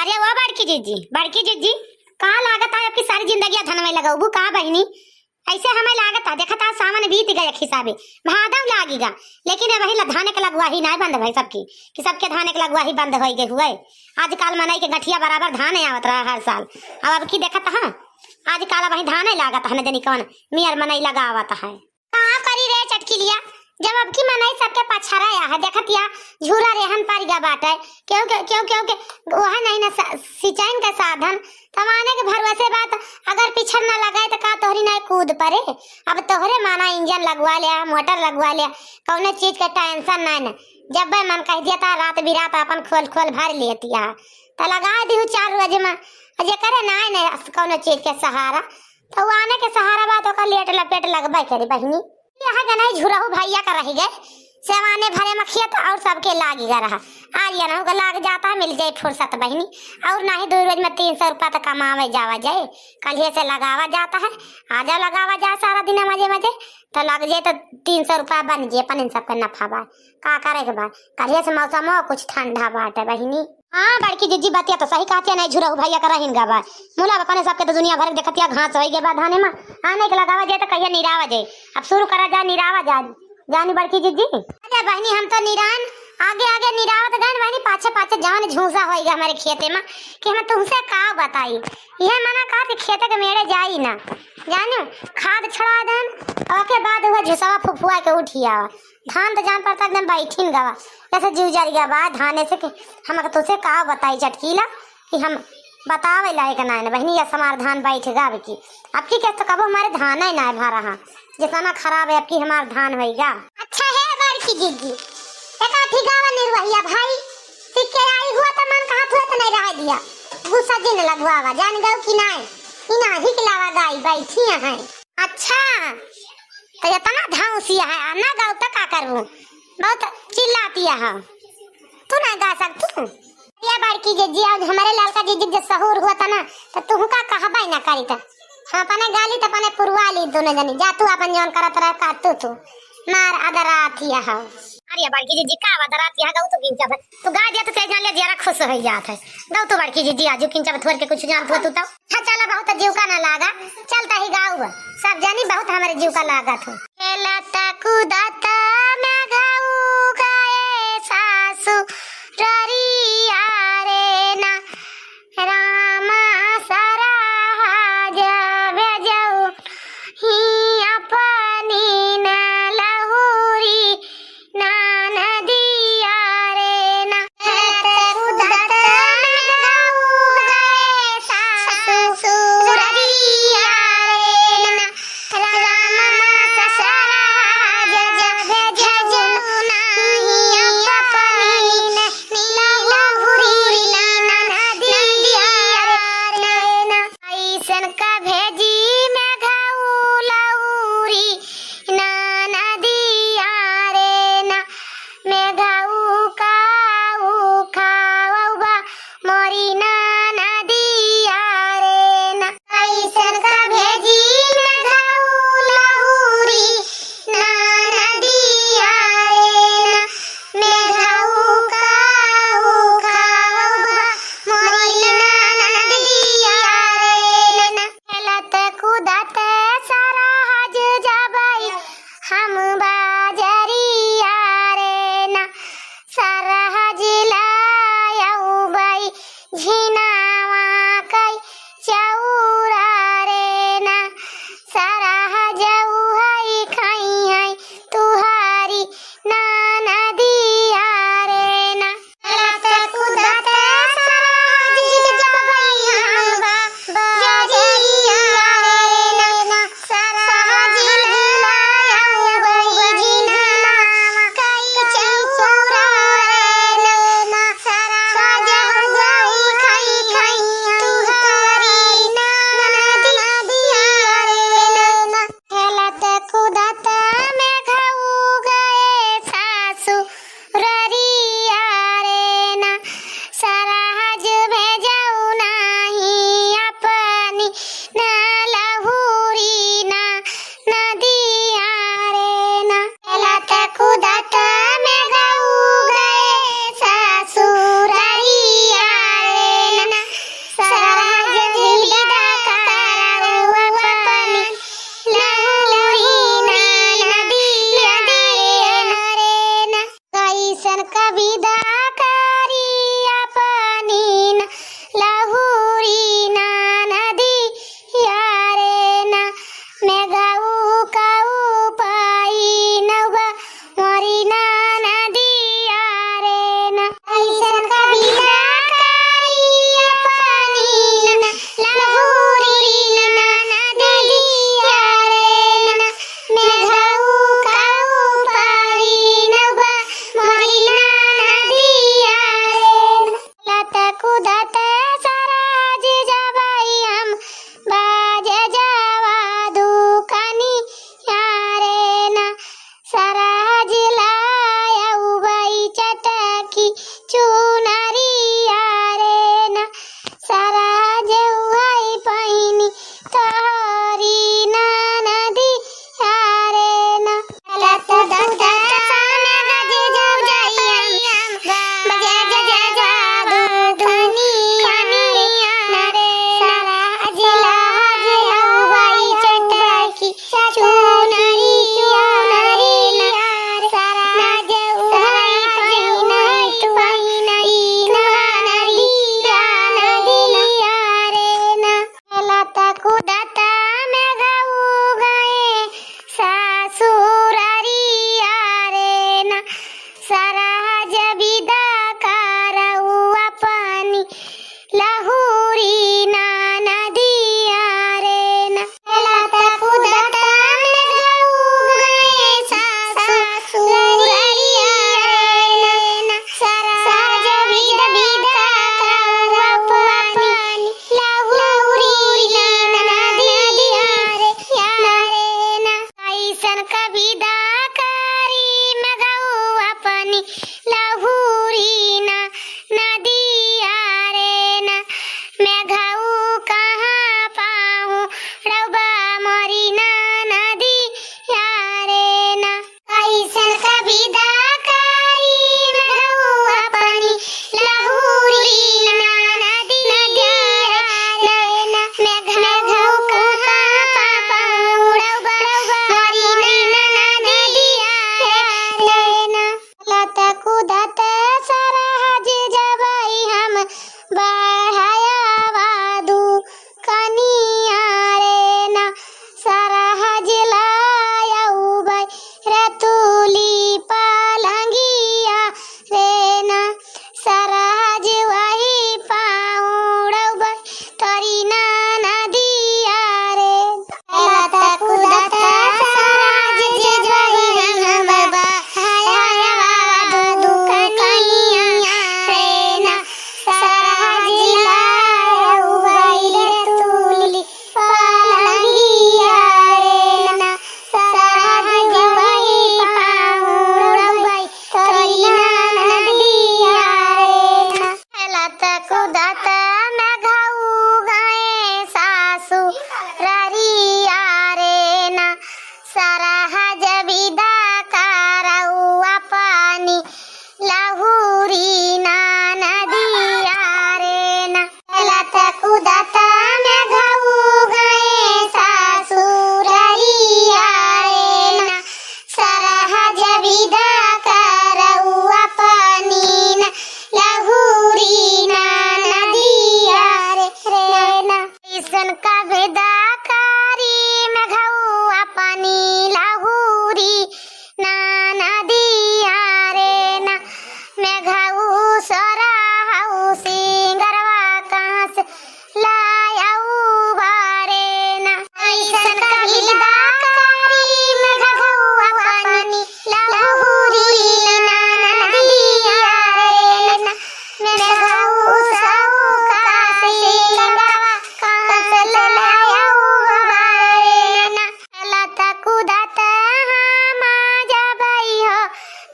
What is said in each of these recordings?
अरे वो बड़की जीजी कहाँ लागत है आपकी सारी जिंदगी धन में लगाऊ कहाँ बहनी ऐसे हमें लागत है देखा था सामान बीत गया हिसाबे भादव लागेगा लेकिन अब वही धाने के लगवा ही नहीं बंद भाई सबकी कि सबके धाने के लगवा ही बंद हो गए हुए आजकल मनाई के गठिया बराबर धान आवत रहा हर साल अब की देखत है आजकल वही धाने लागत है न जनी कौन मियर मनाई लगावत है कहाँ करी रे चटकी लिया जब अब की मनाई सबके पछरा है देखत या झूला रेहन पर गा बाटे क्यों वह नहीं ना सिंचाई का साधन तमाने के भरोसे बात अगर पिछड़ ना लगाए तो का तोहरी ना कूद पड़े अब तोहरे माना इंजन लगवा लिया मोटर लगवा लिया कौने चीज का टेंशन नहीं ना जब मन कह दिया था रात बिरात अपन खोल भर लेती है तो लगा दी 4 रोज में जे करे ना कौने चीज के सहारा तो आने के सहारा बात का लेट लपेट लगबे करे बहनी यहाँ का नहीं झुराहू भैया का रह गए सेवाने भरे मखियत और सबके लागेगा रहा आर्या ना होगा लाग जाता मिल जाए फुर्सत बहनी और ना ही 2 रोज में 300 रुपया तो कमावे जावा जाए कल से लगावा जाता है आजा लगावा जा सारा दिन मजे तो लग जाए तो 300 रुपया बन जाए अपन इन सबका नफा बा का करे के बाद कल से मौसम कुछ ठंडा बाटे बहनी हाँ बड़की जीजी बतिया तो सही कहती है नहीं झुराहू भैया का रहीन गा मुला अपने सबके तो दुनिया भर देखतिया घास हो गए धाने में आने के लगावा जाए तो कहिए निरावा जाए अब शुरू करा जा निरावा जा जानी बड़की जीजी अरे बहनी हम तो निरान आगे निरावत गन बहनी पाछे जान झूसा होएगा हमारे खेते में कि हम तुमसे का बताई यह मना कहा कि खेते के मेड़े जाई ना जानो खाद छड़ा देन ओके बाद हुआ झुसावा फुफुआ के उठिया धान तो जान पड़ता एकदम बैठिन गवा जैसे जीव जर गया बा धाने से कि हम तुझसे का बताई चटकीला कि हम बतावे लायक ना है बहनी या समार धान बैठ गाव की आपकी क्या तो कब हमारे धान ही ना भा रहा जितना खराब है आपकी हमारा धान होएगा अच्छा है बड़की जीजी एका ठिकावा निर्वहिया भाई सिक्के आई हुआ तो मन कहां हुआ तो नहीं रह दिया गुस्सा दिन लगवावा जान गयो कि नहीं इना हिकलावा गाई बैठी है अच्छा तो इतना धांसिया है ना गाओ तो का करूं बहुत चिल्लाती है तू ना गा सकतू या बड़की जीजी आज हमारे लड़का जीजी जो सहूर हुआ था ना तो तू का कहबा ना करी था हां पने गाली तो पने पुरवाली दोनों जनी जा तू अपन जौन करत रह काटू तू मार अदरातिया है अरे बड़की जीजी का अदरातिया गाऊ तो किंचा तू गा दिया तो कह जान ले जरा खुश हो जात है गाऊ तो बड़की जीजी आजू किंचा थोड़ के कुछ जान तू तो हां चला बहुत जीव का ना लागा चलता ही गाऊ सब जानी बहुत हमारे जीव का लागा था खेलता कूदता मैं गाऊ गाए सासू ररिया रे ना रामा सारा जब जाऊ ही अपनी न लहुरी ना नदिया रे ना कूदता मैं गाऊ गाए सासू ररिया रे ना रामा सारा जब जाऊ नहीं अपनी न लहुरी ना नदिया रे ना ऐसन का भेजी मैं घाऊ लहुरी ना नदिया रे ना मैं घाऊ काऊ खावा मोरी ना नदिया रे ना ऐसन का भेजी मैं घाऊ लहुरी ना नदिया रे ना मैं घाऊ काऊ खावा मोरी ना नदिया रे ना खेलत कूदत सारा हज जबाई हम बाजरिया रे ना सारा हज लायऊ बाई झिनावा कई चौरा रे ना सारा हजऊ हई खाई हई तुहारी ना नदिया रे ना खेलत कूदत सारा हज जबाई हम बाजरिया रे ना सारा हज लायऊ बाई झिनावा कई चौरा रे ना सारा हजऊ हई खाई मैं घाऊ कहाँ पाऊँ रउबा मोरी ना नदी यारे ना ऐसन कभी दाकारी मैं घाऊ अपनी लहूरी ना नदी यारे ना मैं घाऊ कहाँ पाऊँ रउबा मोरी ना नदी यारे ना लत कुदत सरहज जबई हम बढ़ाया वादू कनिया रे ना सरहज लाया उबई रतुली पलंगिया रे ना सरहज वही पाऊँ रउबई तोरी ना नदिया रे लत कुदत सरहज जबई हम बढ़ाया वादू कनिया रे ना सरहज लाया उबई रतुली पलंगिया रे ना सरहज वही पाऊँ रउबई तोरी ना नदिया रे ना लत कुदत मैं घाऊ गए सासू ररिया रे ना सरहज विदा करौआ पानी लहूरी ना नदिया रे ना लत कुदत मैं घाऊ गए सासू ररिया रे ना सरहज विदा करौआ पानी ना लहूरी ना नदिया रे ना ऐसन का विदा कारी मैं घाऊ पानी लहूरी ना नदिया रे ना मैं घाऊ सोराऊ सिंगरवा कहाँ से लायाऊ बारे ना ऐसन का विदा कारी मैं घाऊ पानी लहूरी ना नदिया रे ना मैं घाऊ साऊ का सिंगरवा कहाँ से लायाऊ बारे ना लत कुदत हम जबई हो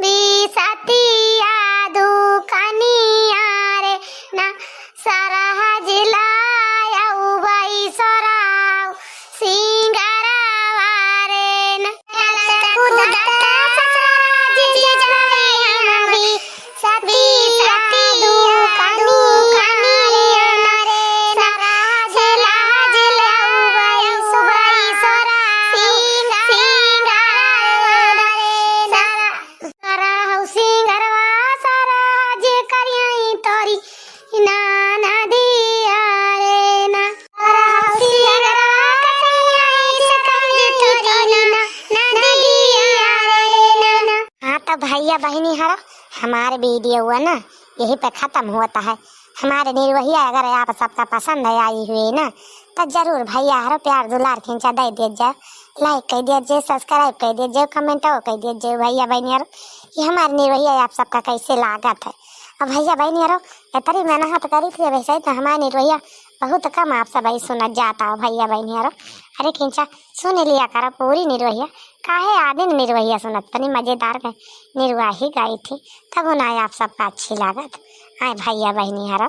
बिसतिया दुकनिया रे ना सरहज लाया उबई सोराऊ सिंगरवा रे ना लत कुदत सरहज जबई हम बिसतिया दुकनिया रे ना सरहज लाया उबई सोराऊ सिंगरवा सरहज करियई तोरी ना नदिया रे ना सिंगरवा करियई तोरी ना नदिया रे ना। हाँ तो भैया बहनी हरो हमारे वीडियो हुआ ना यही पे खत्म होता है। हमारे निर्वहिया अगर आप सबका पसंद है आई हुई ना तो जरूर भैया हरो प्यार दुलार खींचा दे दीजिए, लाइक कर दीजिए, सब्सक्राइब कर दीजिए, कमेंट कर दीजिए भैया बहनी हरो। ये हमारे निर्वहिया आप सबका कैसे लागत है। अब भैया बहनी हरो इतनी मेहनत करी थी वैसे तो हमारे निर्वहिया बहुत कम आप सब सुन जाता हो भैया बहनी हरो। अरे खींचा सुन लिया करो पूरी निर्वहिया काहे आधे निर्वहिया सुनत तनी मजेदार में निर्वाही गाई थी तब उन्हें आप सबका अच्छी लागत आए भैया बहनी हरो।